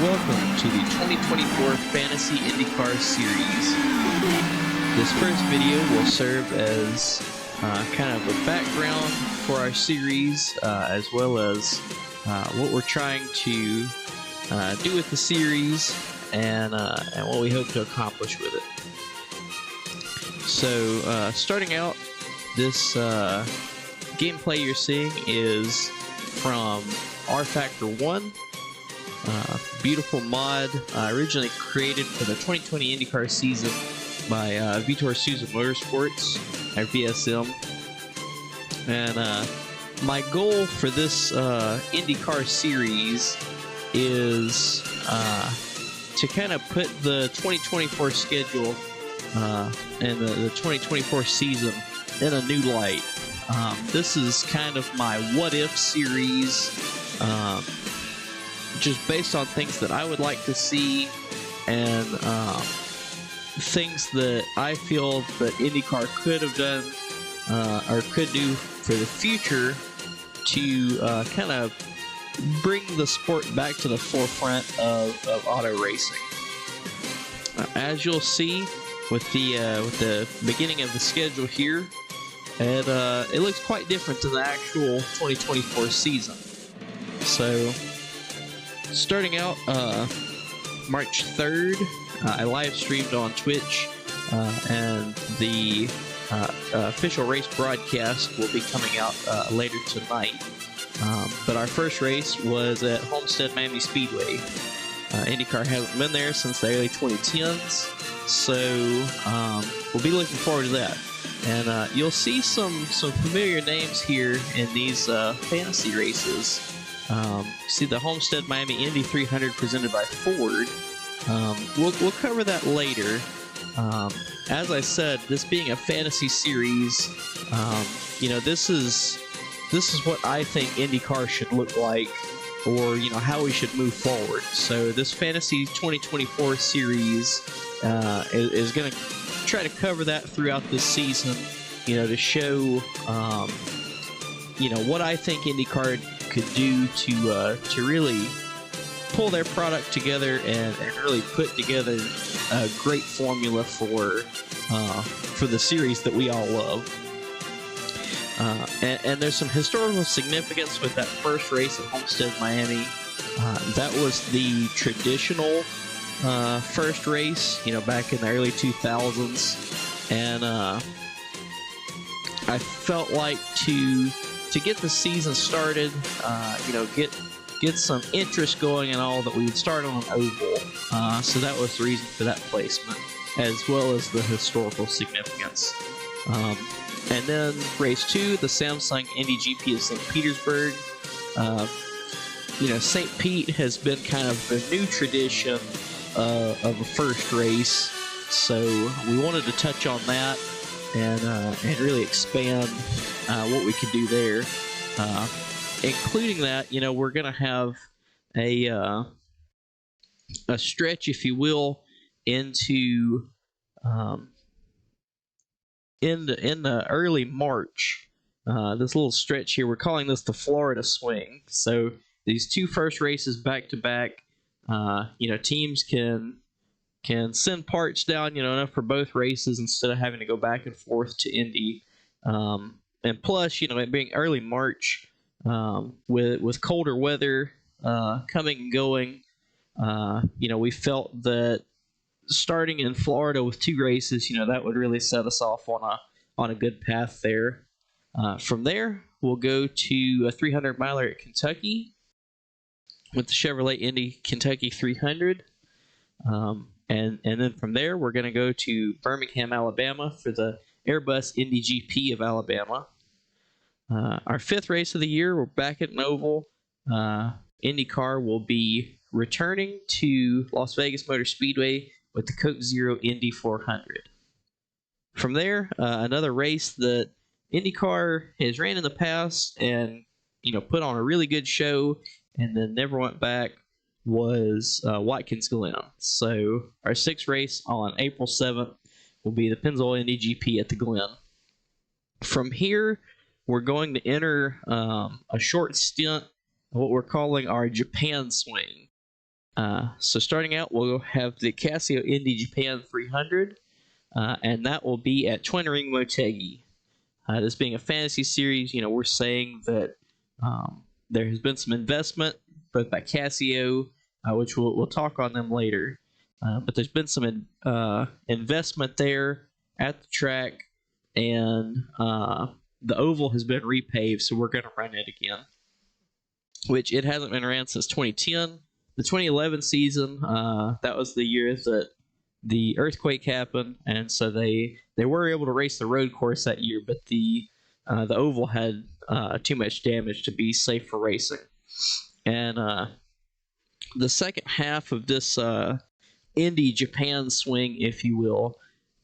welcome to the 2024 Fantasy IndyCar Series. This first video will serve as kind of a background for our series, as well as what we're trying to do with the series and what we hope to accomplish with it. So, starting out, this gameplay you're seeing is from R Factor 1. Beautiful mod, originally created for the 2020 IndyCar season by Vitor Souza Motorsports, or VSM. And my goal for this IndyCar series is to kind of put the 2024 schedule and the 2024 season in a new light. This is kind of my what-if series, just based on things that I would like to see and things that I feel that IndyCar could have done or could do for the future to kind of bring the sport back to the forefront of auto racing. As you'll see with the beginning of the schedule here, it looks quite different to the actual 2024 season. So, starting out March 3rd, I live streamed on Twitch, and the official race broadcast will be coming out later tonight. But our first race was at Homestead Miami Speedway. IndyCar hasn't been there since the early 2010s, so we'll be looking forward to that. And you'll see some familiar names here in these fantasy races. See the Homestead Miami Indy 300 presented by Ford. We'll cover that later. As I said, this being a fantasy series, this is what I think IndyCar should look like, or how we should move forward. So this fantasy 2024 series is going to try to cover that throughout this season. To show what I think IndyCar could do to really pull their product together and really put together a great formula for the series that we all love. And there's some historical significance with that first race at Homestead Miami. That was the traditional first race, back in the early 2000s, and I felt like to get the season started, get some interest going and all, that we would start on an oval. So that was the reason for that placement, as well as the historical significance. And then race 2, the Samsung Indy GP of St. Petersburg. St. Pete has been kind of the new tradition of a first race, so we wanted to touch on that and really expand what we could do there, including that we're gonna have a stretch, if you will, into in the early March. This little stretch here, we're calling this the Florida Swing. So these two first races back to back, teams can send parts down, enough for both races instead of having to go back and forth to Indy. And plus, it being early March, with colder weather coming and going, we felt that starting in Florida with two races, that would really set us off on a good path there. From there, we'll go to a 300 miler at Kentucky with the Chevrolet Indy Kentucky 300. And then from there, we're going to go to Birmingham, Alabama for the Airbus Indy GP of Alabama. Our fifth race of the year, we're back at an oval. IndyCar will be returning to Las Vegas Motor Speedway with the Coke Zero Indy 400. From there, another race that IndyCar has ran in the past and put on a really good show and then never went back was Watkins Glen. So our sixth race on April 7th will be the Pennzoil Indy GP at the Glen. From here, we're going to enter a short stint of what we're calling our Japan Swing. So starting out, we'll have the Casio Indy Japan 300, and that will be at Twin Ring Motegi. This being a fantasy series, we're saying that there has been some investment both by Casio, which we'll talk on them later, but there's been some investment there at the track, and the oval has been repaved, so we're going to run it again, which it hasn't been ran since 2010. The 2011 season, that was the year that the earthquake happened, and so they were able to race the road course that year, but the oval had too much damage to be safe for racing. And the second half of this Indy Japan swing, if you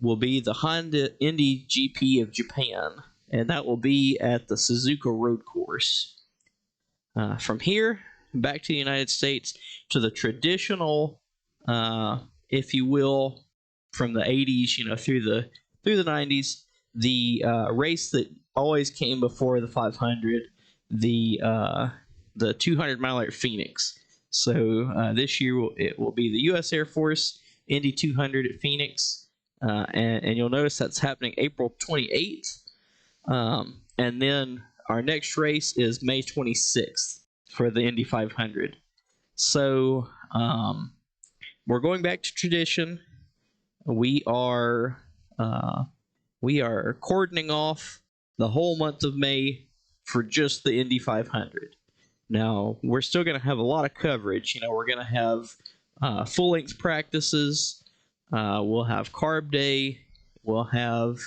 will be the Honda Indy GP of Japan, and that will be at the Suzuka road course. From here back to the United States to the traditional, if you will, from the 80s, through the 90s, the race that always came before the 500, the 200-mile at Phoenix. So this year it will be the U.S. Air Force Indy 200 at Phoenix, and you'll notice that's happening April 28th, and then our next race is May 26th for the Indy 500. So we're going back to tradition. We are cordoning off the whole month of May for just the Indy 500. Now, we're still going to have a lot of coverage. We're going to have full-length practices. We'll have carb day. We'll have,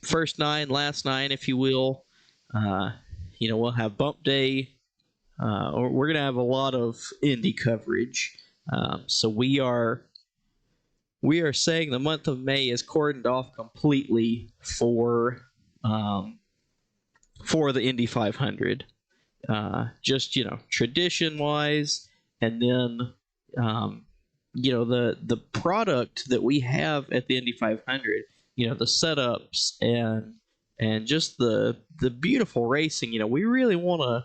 first nine, last nine, if you will. We'll have bump day. We're going to have a lot of Indy coverage. So we are saying the month of May is cordoned off completely for the Indy 500. Just tradition wise, and then the product that we have at the Indy 500, the setups and just the beautiful racing. We really want to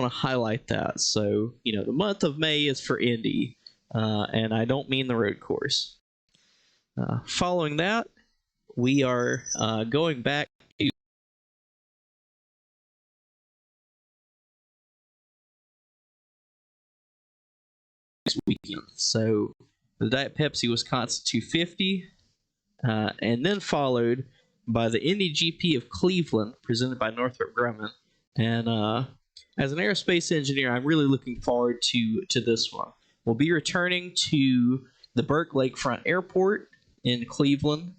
highlight that. So the month of May is for Indy, and I don't mean the road course. Following that, we are going back to this weekend. So the Diet Pepsi Wisconsin 250, and then followed by the Indy GP of Cleveland, presented by Northrop Grumman. And as an aerospace engineer, I'm really looking forward to this one. We'll be returning to the Burke Lakefront Airport in Cleveland,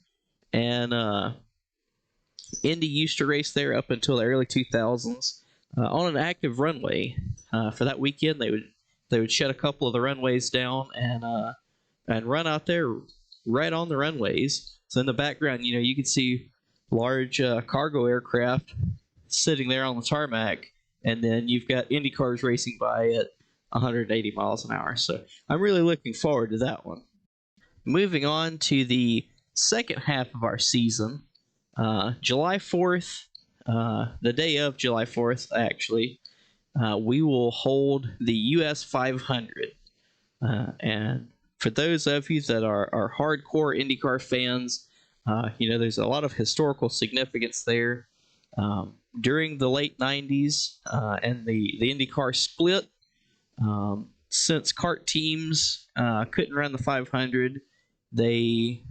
and Indy used to race there up until the early 2000s on an active runway. For that weekend, they would shut a couple of the runways down and run out there right on the runways. So in the background, you can see large cargo aircraft sitting there on the tarmac, and then you've got Indy cars racing by at 180 miles an hour. So I'm really looking forward to that one. Moving on to the second half of our season, July 4th, the day of July 4th, actually, we will hold the US 500. And for those of you that are hardcore IndyCar fans, there's a lot of historical significance there. During the late 90s and the IndyCar split, since kart teams couldn't run the 500, they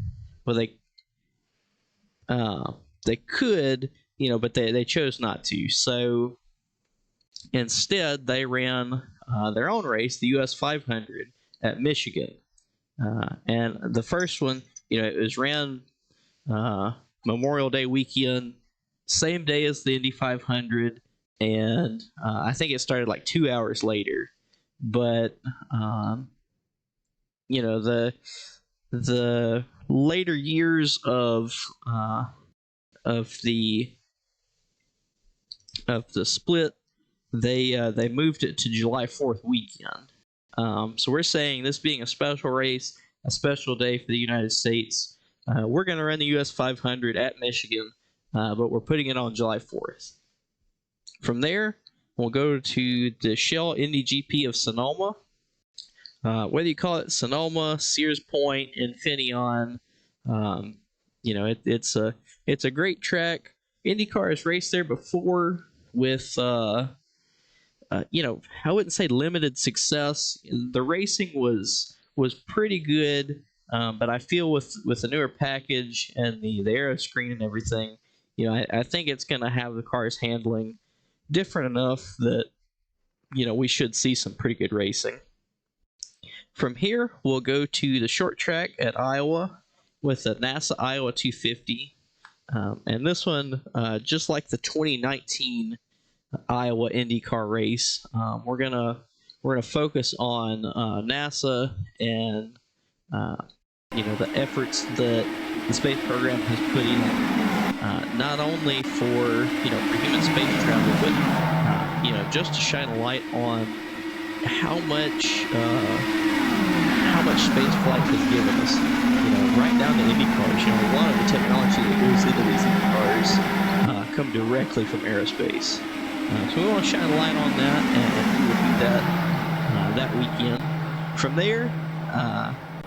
could, but they chose not to. So instead, they ran their own race, the US 500, at Michigan. And the first one, it was ran Memorial Day weekend, same day as the Indy 500, and I think it started like 2 hours later. But the later years of the split, they moved it to July 4th weekend. So we're saying, this being a special race, a special day for the United States, we're going to run the US 500 at Michigan, but we're putting it on July 4th. From there, we'll go to the Shell Indy GP of Sonoma. Whether you call it Sonoma, Sears Point, Infineon, it's a great track. IndyCar has raced there before with I wouldn't say limited success. The racing was pretty good, but I feel with the newer package and the aero screen and everything, I think it's going to have the cars handling different enough that we should see some pretty good racing. From here, we'll go to the short track at Iowa with the NASA Iowa 250, and this one, just like the 2019 Iowa IndyCar race, we're gonna focus on NASA and the efforts that the space program has put in, not only for human space travel, but just to shine a light on how much space flight has given us. Right down to IndyCars, a lot of the technology that goes into these IndyCars come directly from aerospace. So we want to shine a light on that, and we will do that weekend. From there,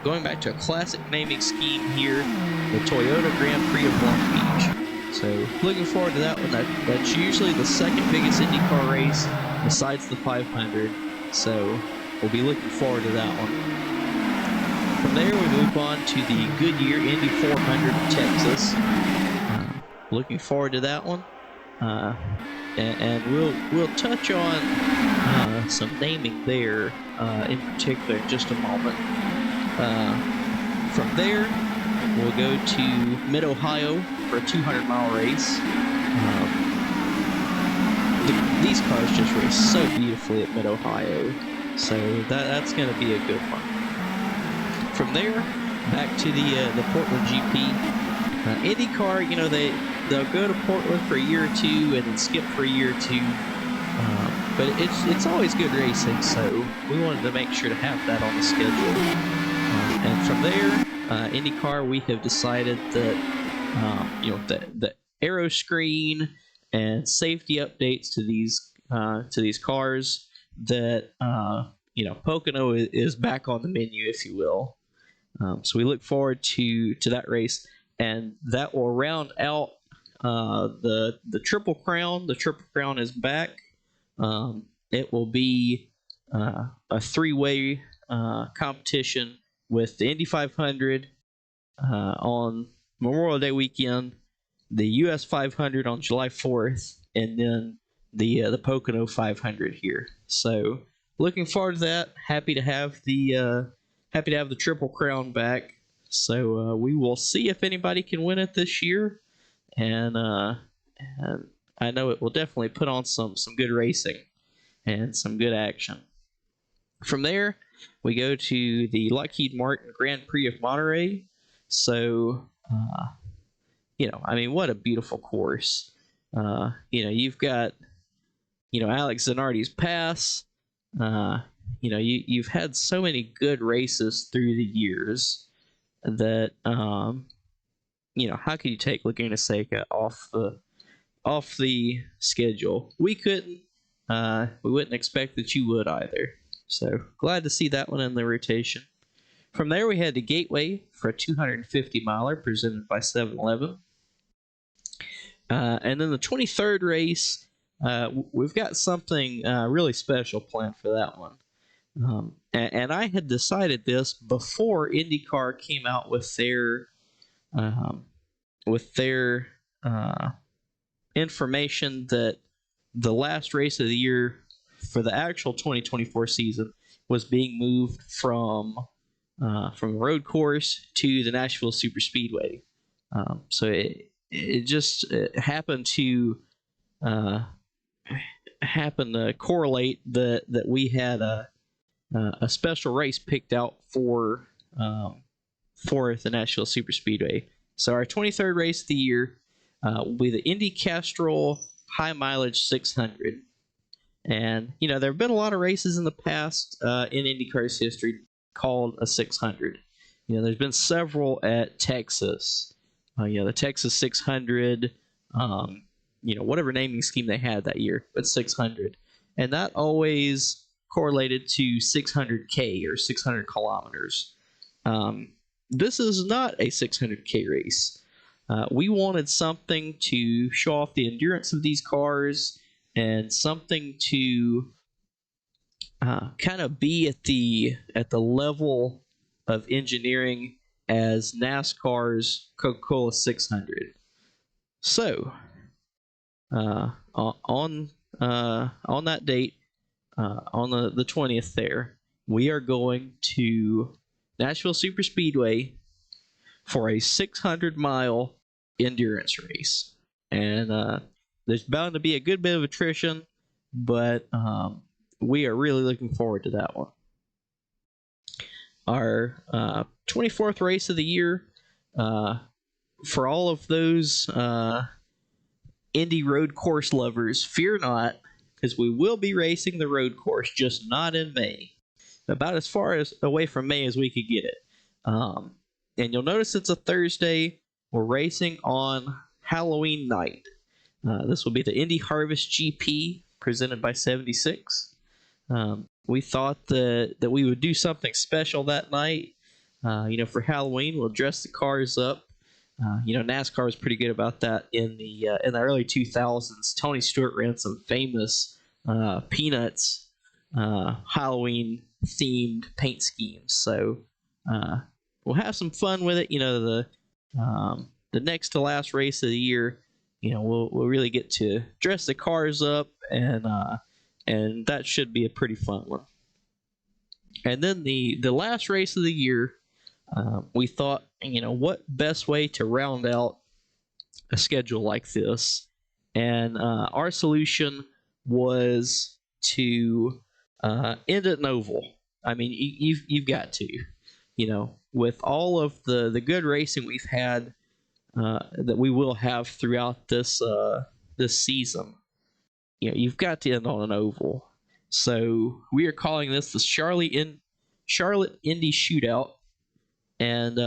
going back to a classic naming scheme here, the Toyota Grand Prix of Long Beach. So looking forward to that one. That's usually the second biggest IndyCar race besides the 500. So we'll be looking forward to that one. From there, we move on to the Goodyear Indy 400 in Texas. Looking forward to that one. And we'll touch on some naming there in particular in just a moment. From there, we'll go to Mid-Ohio for a 200-mile race. These cars just race so beautifully at Mid-Ohio, so that's going to be a good one. From there, back to the Portland GP. IndyCar, they'll go to Portland for a year or two and then skip for a year or two. But it's always good racing, so we wanted to make sure to have that on the schedule. And from there, IndyCar, we have decided that the aero screen and safety updates to these cars, that Pocono is back on the menu, if you will. So we look forward to that race, and that will round out the Triple Crown. The Triple Crown is back. It will be a three-way competition with the Indy 500 on Memorial Day weekend, the US 500 on July 4th, and then the Pocono 500 here. So looking forward to that. Happy to have the Triple Crown back. So we will see if anybody can win it this year, and I know it will definitely put on some good racing and some good action. From there, we go to the Lockheed Martin Grand Prix of Monterey. So, what a beautiful course. You've got, Alex Zanardi's Pass. You've had so many good races through the years that, how could you take Laguna Seca off the schedule? We couldn't. We wouldn't expect that you would either. So glad to see that one in the rotation. From there, we had the Gateway for a 250-miler presented by 7-Eleven. And then the 23rd race, we've got something really special planned for that one. And I had decided this before IndyCar came out with their information that the last race of the year for the actual 2024 season was being moved from a road course to the Nashville Superspeedway. So it just happened to correlate that we had a special race picked out for the Nashville Superspeedway. So our 23rd race of the year will be the Indy Castrol High Mileage 600. And, there have been a lot of races in the past in IndyCar's history called a 600. There's been several at Texas. The Texas 600, whatever naming scheme they had that year, but 600. and that always correlated to 600K or 600 kilometers. This is not a 600K race. We wanted something to show off the endurance of these cars and something to kind of be at the level of engineering as NASCAR's Coca-Cola 600. So, on that date, on the 20th, there we are going to Nashville Superspeedway for a 600-mile endurance race, and there's bound to be a good bit of attrition, but we are really looking forward to that one. Our 24th race of the year, for all of those Indy road course lovers, fear not, because we will be racing the road course, just not in May. About as far as away from May as we could get it. And you'll notice it's a Thursday. We're racing on Halloween night. This will be the Indy Harvest GP presented by 76. We thought that we would do something special that night. For Halloween, we'll dress the cars up. NASCAR was pretty good about that in the early 2000s. Tony Stewart ran some famous Peanuts Halloween themed paint schemes. So we'll have some fun with it. The next to last race of the year, we'll really get to dress the cars up, and that should be a pretty fun one. And then the last race of the year, we thought, what best way to round out a schedule like this? And our solution was to end at an oval. I mean, you've got to, with all of the good racing we've had, that we will have throughout this season, you've got to end on an oval. So we are calling this the Charlotte Indy Shootout, and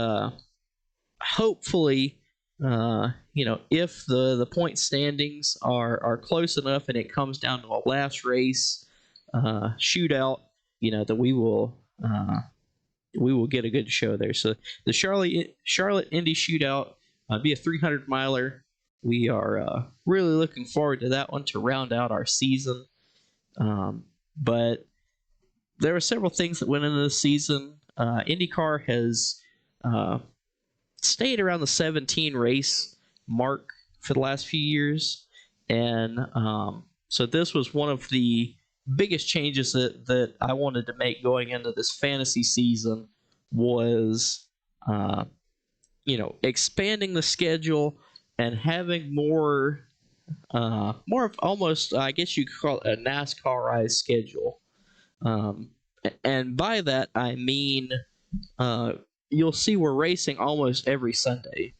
hopefully, if the point standings are close enough and it comes down to a last race shootout, that we will get a good show there. So the Charlotte Indy Shootout be a 300 miler. We are really looking forward to that one to round out our season. But there were several things that went into the season. IndyCar has stayed around the 17 race mark for the last few years, and so this was one of the biggest changes that I wanted to make going into this fantasy season was expanding the schedule and having more of almost, I guess you could call it a NASCAR-ized schedule. And by that I mean you'll see we're racing almost every Sunday.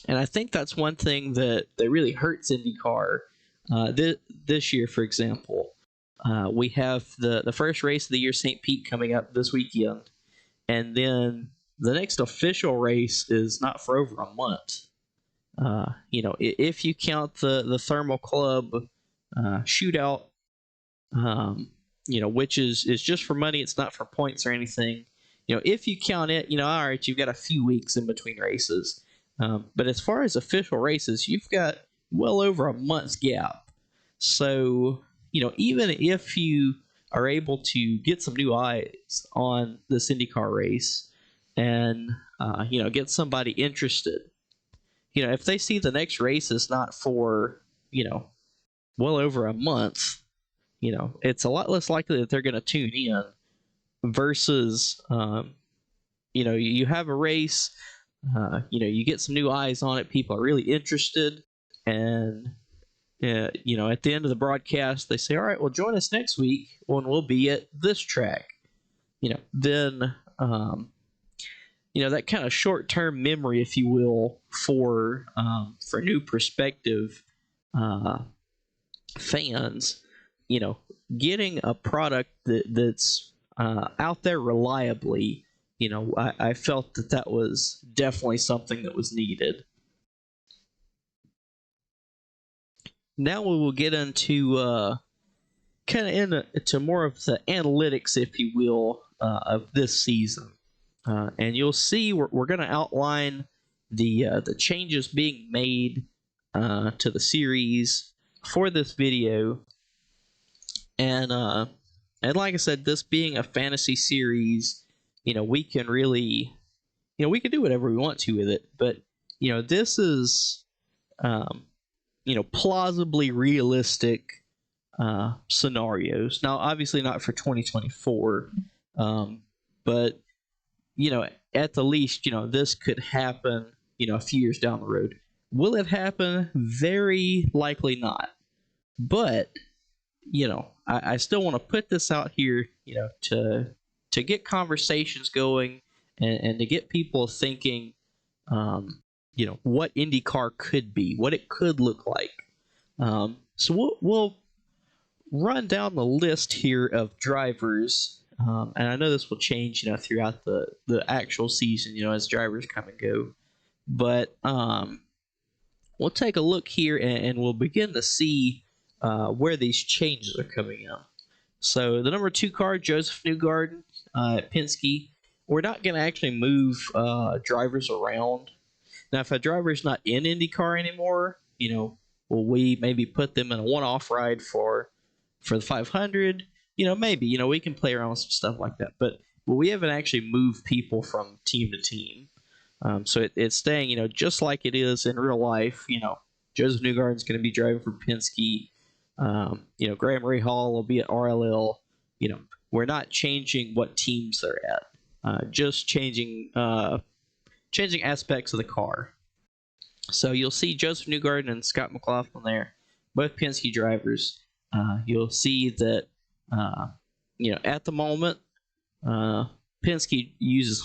And I think that's one thing that really hurts IndyCar this year, for example. We have the first race of the year, St. Pete, coming up this weekend. And then the next official race is not for over a month. If you count the Thermal Club shootout, which is just for money, it's not for points or anything. If you count it, all right, you've got a few weeks in between races. But as far as official races, you've got well over a month's gap. So, even if you are able to get some new eyes on this IndyCar race and, get somebody interested, if they see the next race is not for, well over a month, it's a lot less likely that they're going to tune in versus, you have a race, you get some new eyes on it, people are really interested, and, at the end of the broadcast, they say, all right, well, join us next week when we'll be at this track. Then, that kind of short-term memory, if you will, for new prospective fans, getting a product that's out there reliably, I felt that was definitely something that was needed. Now we will get into kind of into more of the analytics, if you will, of this season. And you'll see we're going to outline the changes being made to the series for this video. And like I said, this being a fantasy series, we can really, we can do whatever we want to with it. But this is, plausibly realistic scenarios. Now, obviously not for 2024, but at the least, this could happen, a few years down the road. Will it happen? Very likely not. But I still want to put this out here, to get conversations going and to get people thinking, what IndyCar could be, what it could look like. So we'll run down the list here of drivers, and I know this will change, throughout the actual season, as drivers come and go. But we'll take a look here and we'll begin to see where these changes are coming in. So the number 2 car, Joseph Newgarden at Penske. We're not going to actually move drivers around. Now, if a driver's not in IndyCar anymore, will we maybe put them in a one-off ride for the 500? Maybe. We can play around with some stuff like that. But we haven't actually moved people from team to team. So it's staying, just like it is in real life. Joseph Newgarden's going to be driving for Penske. Graham Rahal will be at RLL. We're not changing what teams they're at. Just changing aspects of the car. So you'll see Joseph Newgarden and Scott McLaughlin there, both Penske drivers. You'll see that at the moment, Penske uses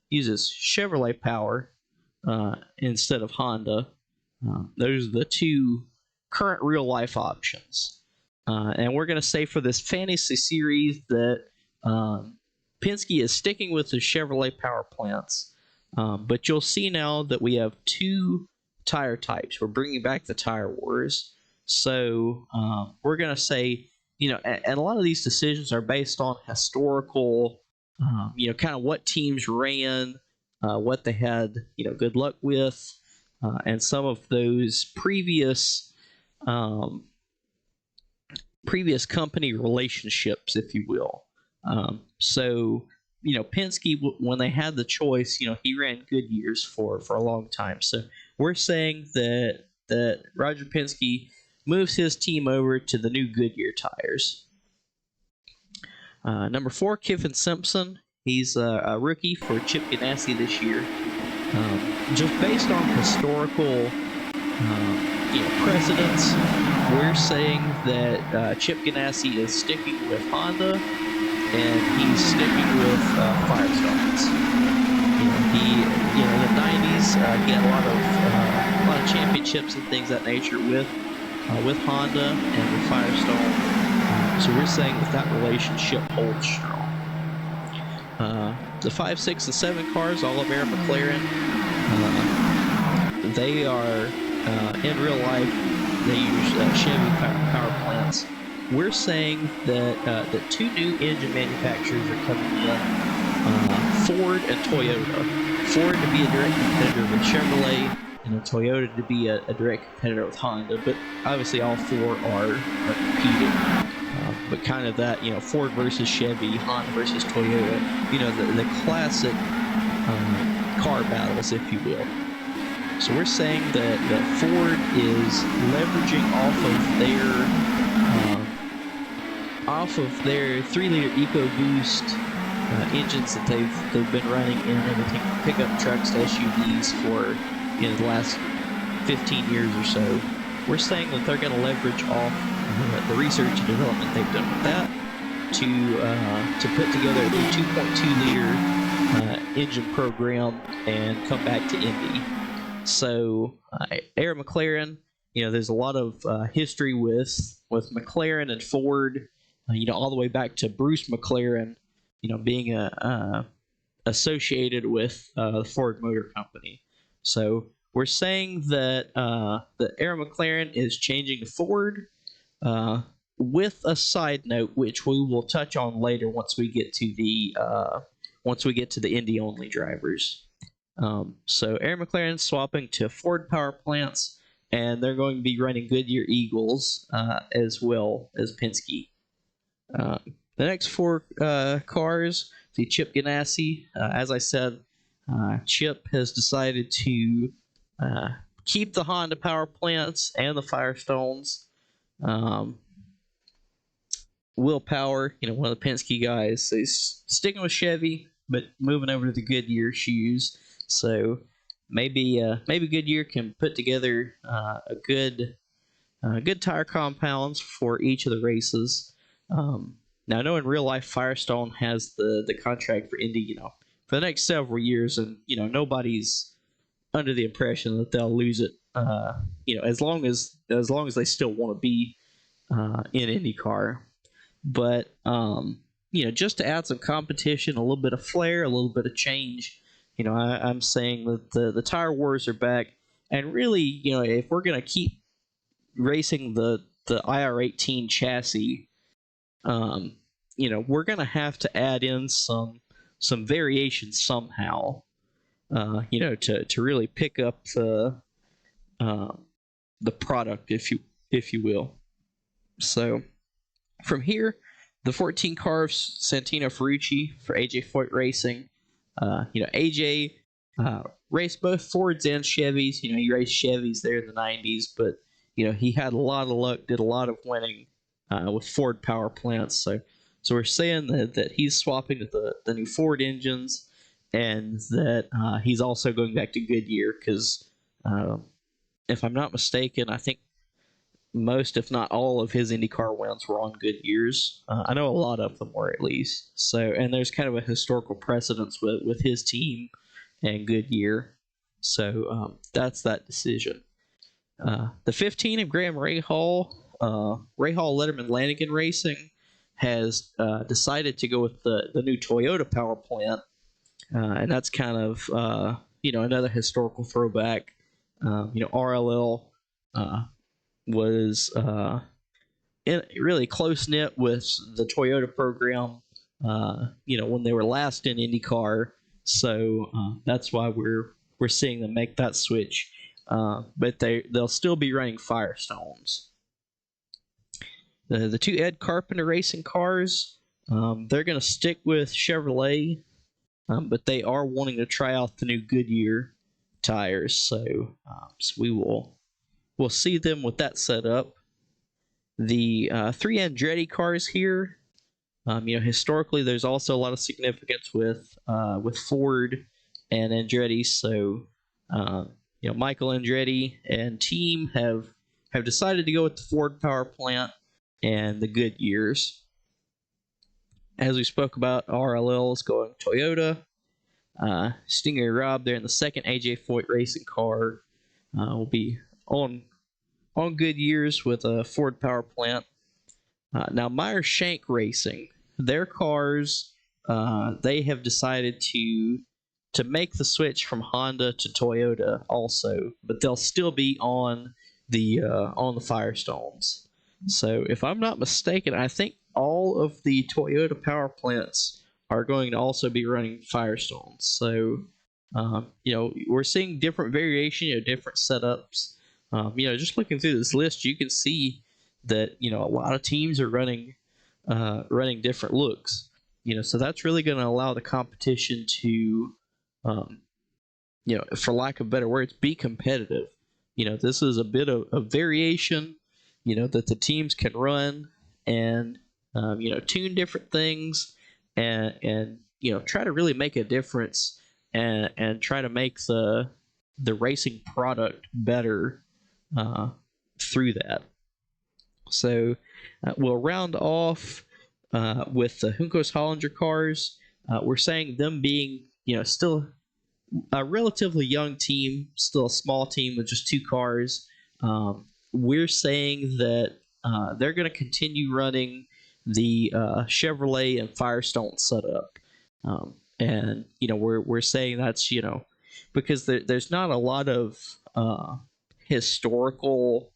uses Chevrolet power instead of Honda. Those are the two current real life options. And we're going to say for this fantasy series that Penske is sticking with the Chevrolet power plants. But you'll see now that we have 2 tire types. We're bringing back the tire wars. So we're going to say, and a lot of these decisions are based on historical, kind of what teams ran, what they had, good luck with, and some of those previous company relationships, if you will. So Penske, when they had the choice, he ran Goodyears for a long time. So we're saying that Roger Penske moves his team over to the new Goodyear tires. Number 4, Kiffin Simpson. He's a rookie for Chip Ganassi this year. Just based on historical precedents, we're saying that Chip Ganassi is sticking with Honda and he's sticking with Firestones. In the 90s, he had a lot of championships and things of that nature with Honda and with Firestone. So we're saying that relationship holds strong. The 5, 6, and 7 cars, all of Aaron McLaren, they are in real life. They use Chevy power plants. We're saying that 2 new engine manufacturers are coming in, Ford and Toyota. Ford to be a direct competitor with Chevrolet, and Toyota to be a direct competitor with Honda. But obviously all 4 are competing. But kind of that, Ford versus Chevy, Honda versus Toyota, the classic car battles, if you will. So we're saying that Ford is leveraging off of their 3-liter EcoBoost engines that they've been running in everything from pickup trucks to SUVs for the last 15 years or so. We're saying that they're going to leverage off the research and development they've done with that to put together a 2.2-liter engine program and come back to Indy. So Aaron McLaren, there's a lot of history with McLaren and Ford, all the way back to Bruce McLaren, being associated with the Ford Motor Company. So we're saying that Aaron McLaren is changing to Ford. with a side note, which we will touch on later once we get to the Indy only drivers. So Aaron McLaren's swapping to Ford power plants, and they're going to be running Goodyear Eagles as well as Penske. The next four cars, the Chip Ganassi. As I said, Chip has decided to keep the Honda power plants and the Firestones. Will Power, one of the Penske guys, so he's sticking with Chevy, but moving over to the Goodyear shoes. So maybe Goodyear can put together a good tire compounds for each of the races. Now, I know in real life Firestone has the contract for Indy, for the next several years, and nobody's under the impression that they'll lose it. As long as they still want to be in IndyCar. But just to add some competition, a little bit of flair, a little bit of change. I'm saying that the tire wars are back, and really, if we're gonna keep racing the IR18 chassis, we're gonna have to add in some variations somehow, to really pick up the product, if you will. So from here, the 14 car of Santino Ferrucci for AJ Foyt Racing. AJ raced both Fords and Chevys. He raced Chevys there in the 90s, but he had a lot of luck, did a lot of winning with Ford power plants. So we're saying that he's swapping to the new Ford engines, and that he's also going back to Goodyear because, if I'm not mistaken, I think most, if not all, of his IndyCar wins were on Goodyears. I know a lot of them were, at least. So, and there's kind of a historical precedence with his team and Goodyear. So that's that decision. The 15 of Graham Rahal, Letterman Lanigan Racing, has decided to go with the new Toyota power plant, and that's kind of another historical throwback. RLL was really close knit with the Toyota program, when they were last in IndyCar. So that's why we're seeing them make that switch. But they'll still be running Firestones. The two Ed Carpenter racing cars, they're going to stick with Chevrolet, but they are wanting to try out the new Goodyear tires. So we'll see them with that setup. The three Andretti cars here, historically there's also a lot of significance with Ford and Andretti. So Michael Andretti and team have decided to go with the Ford power plant and the Goodyears. As we spoke about, RLL is going Toyota. Stingray Robb there in the second AJ Foyt Racing car will be on Goodyears with a Ford power plant. Now Meyer Shank Racing, their cars, they have decided to make the switch from Honda to Toyota also, but they'll still be on the Firestones. So if I'm not mistaken, I think all of the Toyota power plants are going to also be running Firestones. So we're seeing different variation, different setups. Just looking through this list, you can see that a lot of teams are running different looks. So that's really going to allow the competition to, for lack of better words, be competitive. This is a bit of variation, that the teams can run and tune different things and try to really make a difference and try to make the racing product better through that. So we'll round off with the Juncos Hollinger cars. We're saying them being, still a relatively young team, still a small team with just two cars. We're saying that they're going to continue running the Chevrolet and Firestone setup. And we're saying that's because there's not a lot of historical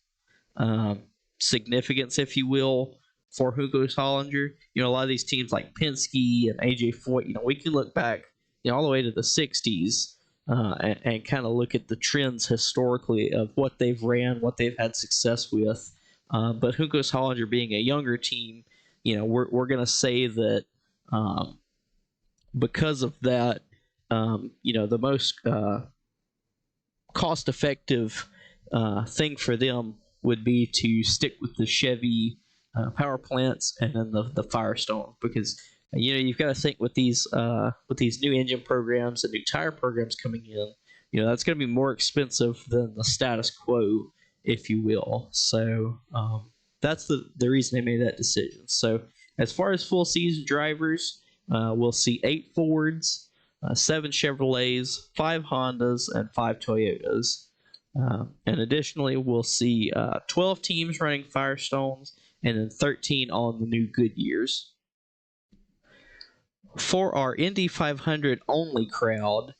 significance, if you will, for Hugo Hollinger. A lot of these teams like Penske and AJ Foyt, we can look back, all the way to the '60s and kind of look at the trends historically of what they've ran, what they've had success with. But Hugo Hollinger being a younger team, we're going to say that because of that, the most cost-effective thing for them would be to stick with the Chevy power plants and then the Firestone, because you've got to think with these new engine programs and new tire programs coming in, that's going to be more expensive than the status quo, if you will. So that's the reason they made that decision. So as far as full season drivers, we'll see 8 Fords, 7 Chevrolets, 5 Hondas, and 5 Toyotas. And additionally, we'll see 12 teams running Firestones and then 13 on the new Goodyears. For our Indy 500 only crowd,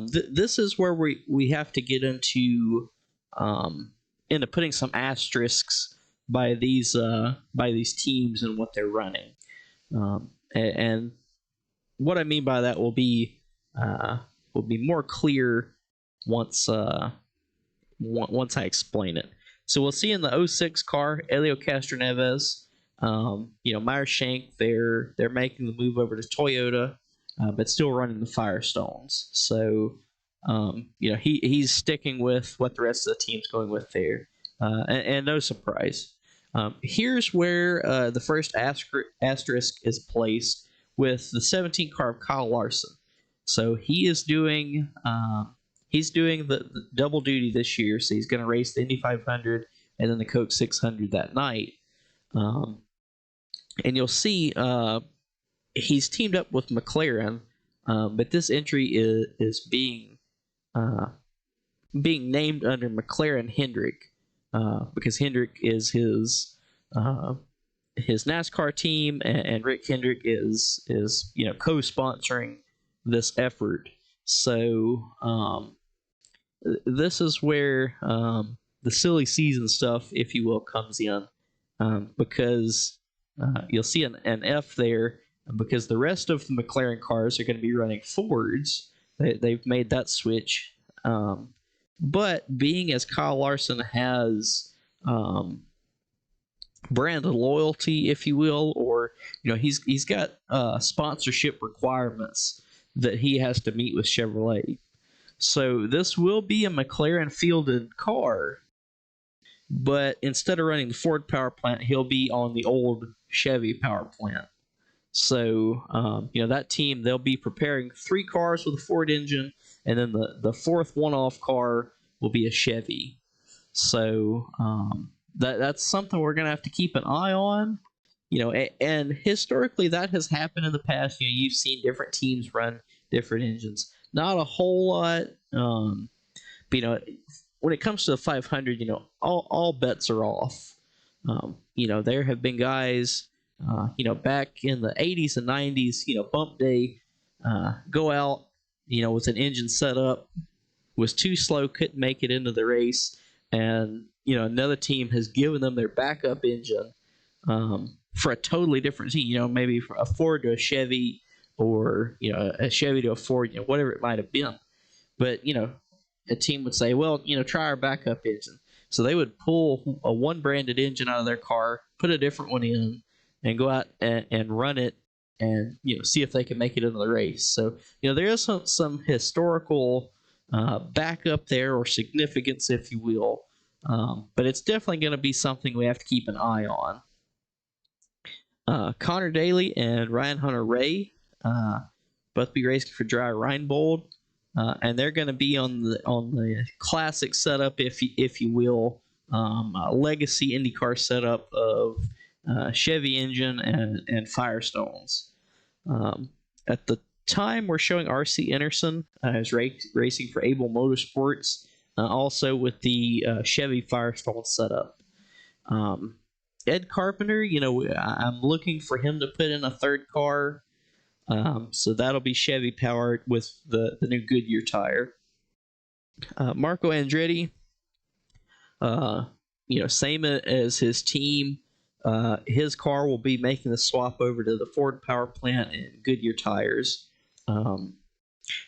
this is where we have to get into putting some asterisks by these teams and what they're running. And what I mean by that will be more clear once I explain it. So we'll see in the 06 car, Helio Castroneves, Meyer Shank, they're making the move over to Toyota, but still running the Firestones. So he's sticking with what the rest of the team's going with there, and no surprise. Here's where the first asterisk is placed with the 17 car of Kyle Larson. So he is doing the double duty this year. So he's going to race the Indy 500 and then the Coke 600 that night. And you'll see he's teamed up with McLaren, but this entry is being named under McLaren Hendrick, because Hendrick is his NASCAR team, and Rick Hendrick is co-sponsoring this effort. So this is where the silly season stuff, if you will, comes in, because you'll see an F there, because the rest of the McLaren cars are going to be running Fords. They've made that switch. But being as Kyle Larson has brand loyalty, if you will, or he's got sponsorship requirements that he has to meet with Chevrolet. So this will be a McLaren fielded car, but instead of running the Ford power plant, he'll be on the old Chevy power plant. So that team, they'll be preparing 3 cars with a Ford engine, and then the fourth one-off car will be a Chevy. So that's something we're going to have to keep an eye on. And historically that has happened in the past. You've seen different teams run different engines. Not a whole lot. But when it comes to the 500, all bets are off. There have been guys, back in the 80s and 90s, bump day, go out, with an engine set up, was too slow, couldn't make it into the race, and another team has given them their backup engine for a totally different team. Maybe from a Ford to a Chevy, or a Chevy to a Ford, whatever it might have been. But a team would say, well, try our backup engine. So they would pull a one branded engine out of their car, put a different one in, and go out and run it, and see if they can make it into the race. So there is some historical backup there, or significance, if you will. But it's definitely going to be something we have to keep an eye on. Connor Daly and Ryan Hunter-Ray both be racing for Dry Reinbold, and they're going to be on the classic setup, if you will, a legacy IndyCar setup of Chevy engine and Firestones. At the time, we're showing R.C. Anderson as racing for Able Motorsports, also with the Chevy Firestone setup. Ed Carpenter, I'm looking for him to put in a third car. So that'll be Chevy powered with the new Goodyear tire. Marco Andretti, same as his team, his car will be making the swap over to the Ford power plant and Goodyear tires. And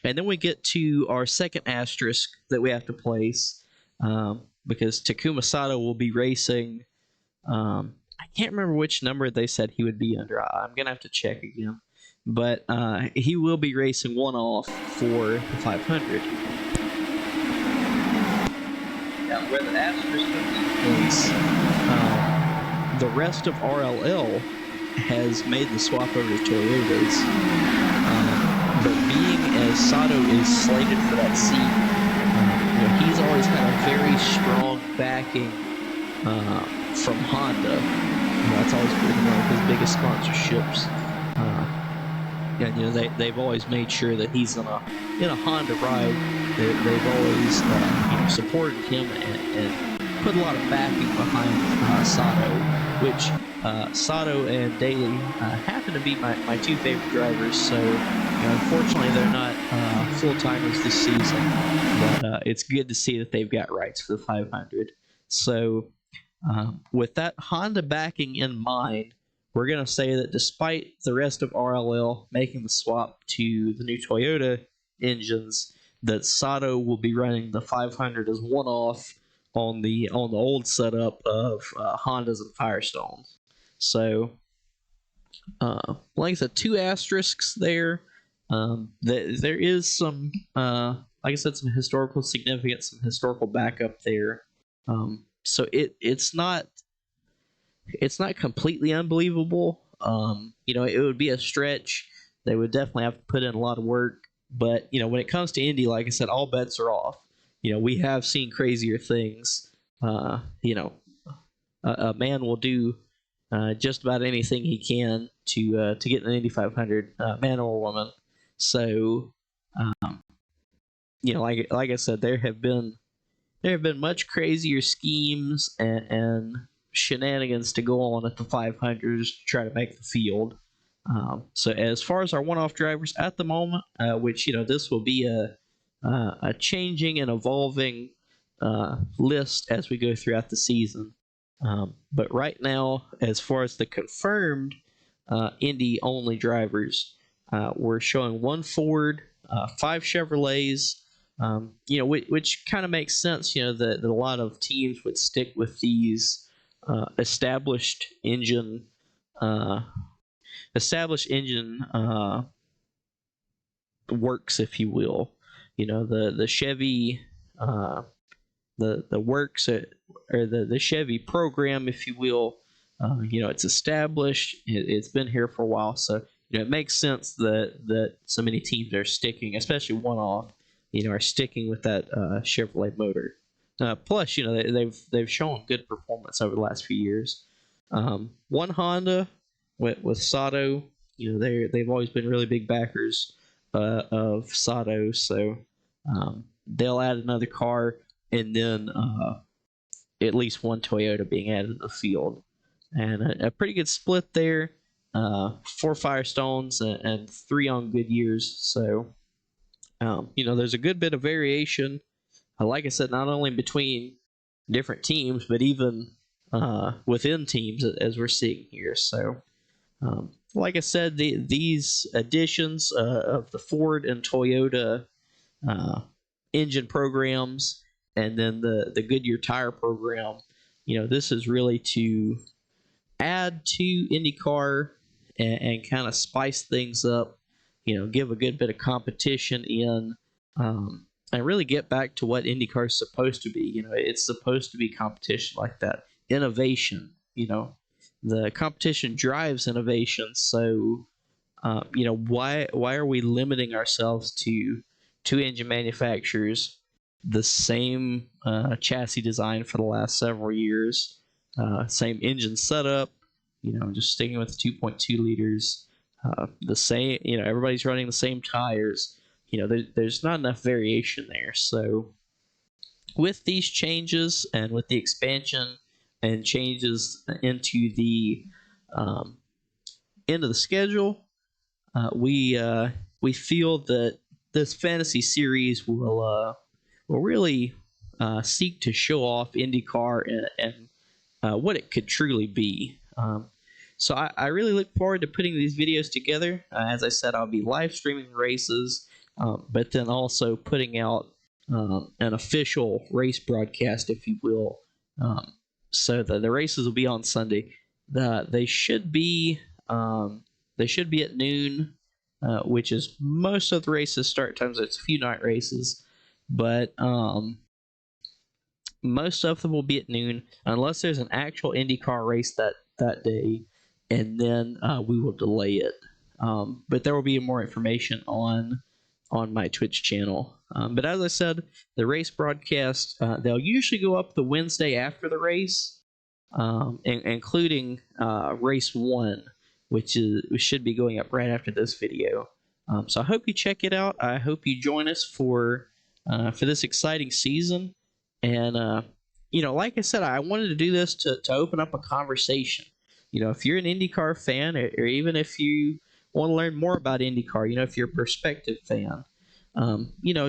then we get to our second asterisk that we have to place, because Takuma Sato will be racing. I can't remember which number they said he would be under. I'm going to have to check again. But he will be racing one off for the 500. Now, where the asterisk comes into place, the rest of RLL has made the swap over to Toyotas. But being as Sato is slated for that seat, he's always had a very strong backing from Honda. That's always been one of his biggest sponsorships. And they've always made sure that he's in a Honda ride. They've always supported him and put a lot of backing behind Sato, which Sato and Daly happen to be my two favorite drivers. So unfortunately they're not full-timers this season, but it's good to see that they've got rights for the 500. So with that Honda backing in mind, we're going to say that despite the rest of RLL making the swap to the new Toyota engines, that Sato will be running the 500 as one-off on the old setup of Hondas and Firestones. So, like I said, two asterisks there. There is some, like I said, some historical significance, some historical backup there. So it's not completely unbelievable. It would be a stretch. They would definitely have to put in a lot of work. But when it comes to Indy, like I said, all bets are off. We have seen crazier things. A man will do just about anything he can to get an Indy 500, man or woman. So, like I said, there have been much crazier schemes and shenanigans to go on at the 500s to try to make the field. So as far as our one-off drivers at the moment, which this will be a changing and evolving list as we go throughout the season. But right now, as far as the confirmed Indy-only drivers, we're showing one Ford, 5 Chevrolets, which kind of makes sense, that a lot of teams would stick with these established engine works, if you will. The Chevy, the works or the Chevy program, if you will. It's established. It's been here for a while, so it makes sense that so many teams are sticking, especially one-off, are sticking with that Chevrolet motor. Plus, they've shown good performance over the last few years. One Honda with Sato, they've always been really big backers of Sato, so they'll add another car, and then at least one Toyota being added to the field, and a pretty good split there. 4 Firestones and 3 on Goodyears. So there's a good bit of variation. Like I said, not only between different teams, but even within teams, as we're seeing here. So, like I said, these additions of the Ford and Toyota engine programs, and then the Goodyear tire program, this is really to add to IndyCar and kind of spice things up, give a good bit of competition in, and really get back to what IndyCar is supposed to be. It's supposed to be competition like that, innovation. The competition drives innovation. So, why are we limiting ourselves to 2 engine manufacturers, the same chassis design for the last several years, same engine setup? Just sticking with 2.2 liters. The same. Everybody's running the same tires. There's not enough variation there. So with these changes and with the expansion and changes into the end of the schedule, we feel that this fantasy series will really seek to show off IndyCar and what it could truly be. So I really look forward to putting these videos together. As I said, I'll be live streaming races, but then also putting out an official race broadcast, if you will. Um, so the races will be on Sunday. They should be at noon, which is most of the races start times. It's a few night races, but most of them will be at noon unless there's an actual IndyCar race that day, and then we will delay it. But there will be more information on my Twitch channel. But as I said, the race broadcast they'll usually go up the Wednesday after the race, including race 1, which should be going up right after this video. So I hope you check it out. I hope you join us for this exciting season. And like I said, I wanted to do this to open up a conversation. If you're an IndyCar fan, or even if you want to learn more about IndyCar, if you're a prospective fan,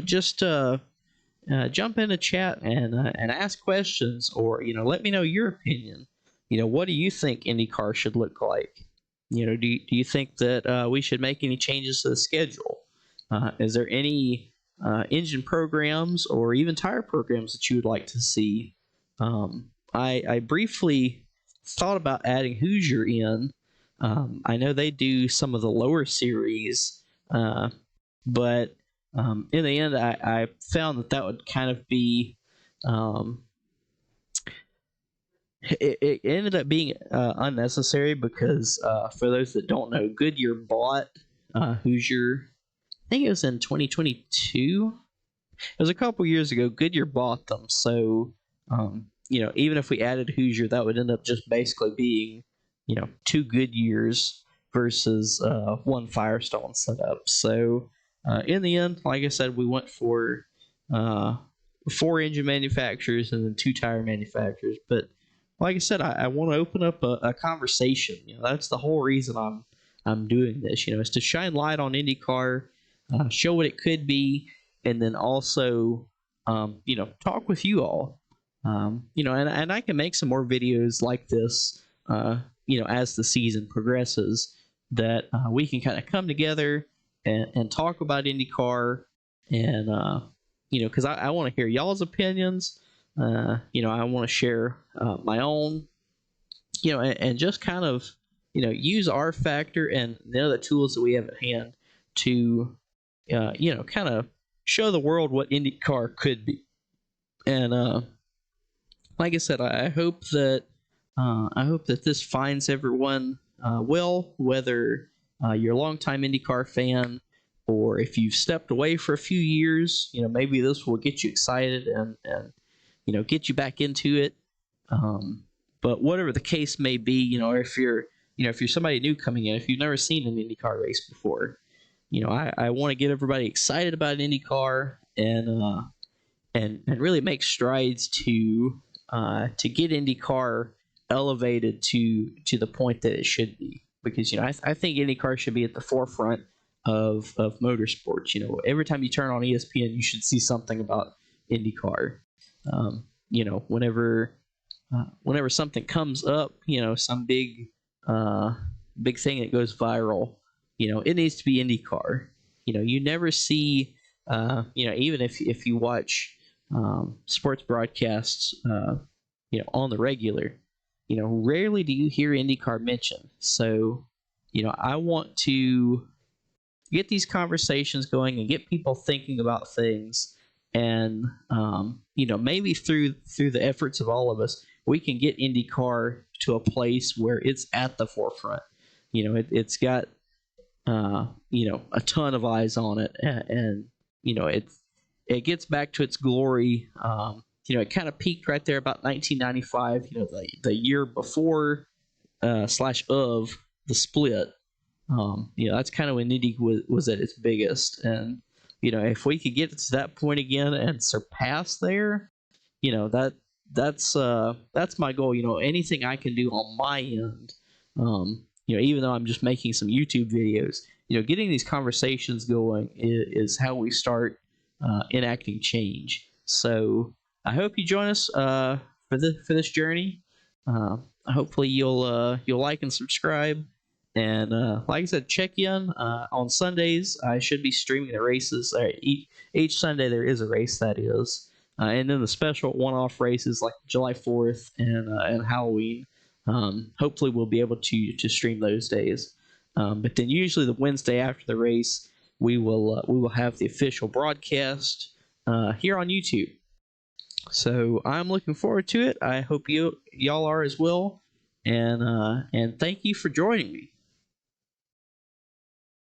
just jump in the chat and ask questions, or let me know your opinion. What do you think IndyCar should look like? Do you think that we should make any changes to the schedule? Is there any engine programs or even tire programs that you would like to see? I briefly thought about adding Hoosier in. I know they do some of the lower series, but in the end, I found that would kind of be it ended up being unnecessary because for those that don't know, Goodyear bought Hoosier. I think it was in 2022. It was a couple years ago. Goodyear bought them, so even if we added Hoosier, that would end up just basically being 2 Goodyears versus 1 Firestone setup. So in the end, like I said, we went for 4 engine manufacturers and then 2 tire manufacturers. But like I said, I want to open up a conversation. That's the whole reason I'm doing this. Is to shine light on IndyCar, show what it could be, and then also talk with you all. And I can make some more videos like this, as the season progresses, that we can kind of come together and talk about IndyCar, and because I want to hear y'all's opinions. I want to share my own, and just kind of, use our factor and the other tools that we have at hand to, kind of show the world what IndyCar could be. And like I said, I hope that this finds everyone well, whether you're a longtime IndyCar fan or if you've stepped away for a few years. Maybe this will get you excited and get you back into it. But whatever the case may be, or if you're somebody new coming in, if you've never seen an IndyCar race before, I want to get everybody excited about IndyCar and really make strides to get IndyCar elevated to the point that it should be. Because I think IndyCar should be at the forefront of motorsports. Every time you turn on ESPN, you should see something about IndyCar. Whenever something comes up, some big thing that goes viral, it needs to be IndyCar. You never see, even if you watch sports broadcasts, on the regular, rarely do you hear IndyCar mentioned. So, I want to get these conversations going and get people thinking about things. And maybe through the efforts of all of us, we can get IndyCar to a place where it's at the forefront. It's got a ton of eyes on it, and it gets back to its glory. It kind of peaked right there about 1995. The year before / of the split. That's kind of when Indy was at its biggest, and if we could get to that point again and surpass there, that's my goal. Anything I can do on my end, even though I'm just making some YouTube videos, getting these conversations going is how we start enacting change. So I hope you join us for this journey. Hopefully you'll like and subscribe. And like I said, check in on Sundays. I should be streaming the races. Each Sunday there is a race, that is, and then the special one-off races like July 4th and Halloween. Hopefully we'll be able to stream those days. But then usually the Wednesday after the race, we will have the official broadcast here on YouTube. So I'm looking forward to it. I hope y'all are as well. And thank you for joining me.